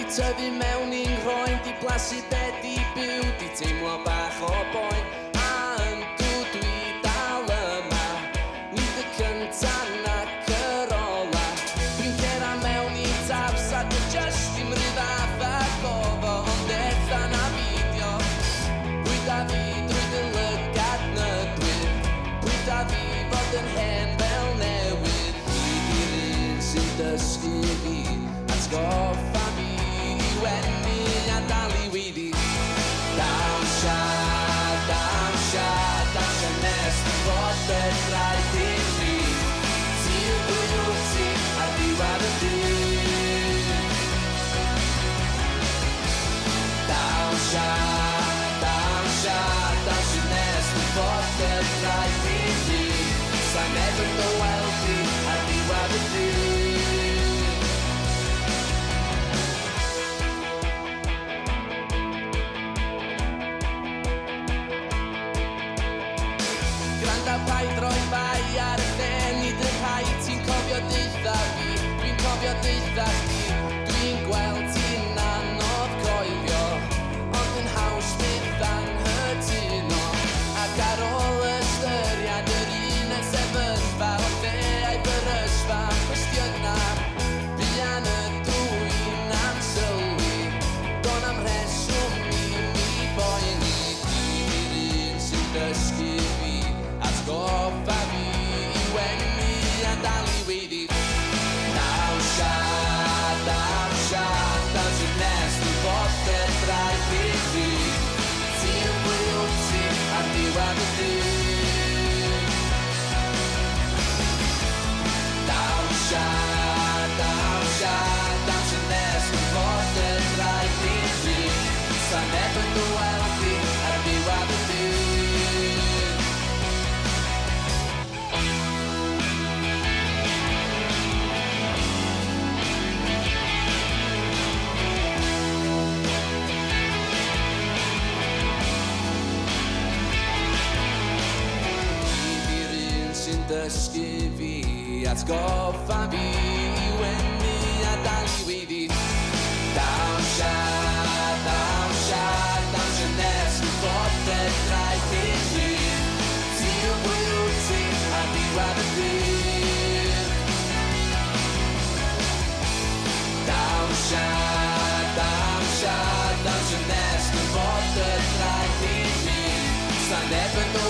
Tyfu mewn i'n rhoen, di blasu bed i byw, di teimlo bach o boen. A yndw dwi dal yma, nid y cynta nac yr ola. Dwi'n cera mewn i tabs a dwi just dim ryddaf ac ofo, ond etha na fideo. Bwyda fi drwy dy lygad nydwydd, bwyda fi fod yn hen fel newydd. Fi di'r un sy'n dysgu fi, atgoffa fi i wennu a dal i weiddi. Dawnsio nes di fod y draed i chi. Ti'n bwyd ti ar ddiwedd y dydd. Dawnsio nes di fod y draed i chi. Sa'n meddwl dy weld ti ar ddiwedd y dydd. Gwranda paid roi bai ar y lle, nid y rhai ti'n cofio deitha fi. Dwi'n cofio deitha chi, dwi'n gweld ti'n anodd coelio, ond yn haws bydd anghytuno. Ac ar ôl ystyried yr un yn sefyllfa, o lle a'i fyrysfa cwestiynau, buan y dwy'n am sylwi, do'n am rheswm i mi boeni. Di'r un sy'n dysgu fi, atgoffa fi i wennu a dal i weiddi. Dawnsio nes di fod y draed i chi. Ti'n bwyd ti ar ddiwedd y dydd. Dawnsio nes di fod y draed i chi. Sa'n meddwl dy weld ti ar ddiwedd y dydd. Dysgu fi, atgoffa fi i wennu a dal i weiddi. Dawnsio nes di fod y draed i chi. Ti'n bwyd ti ar ddiwedd y dydd. Dawnsio nes di fod y draed i chi. Sa'n efo'n dy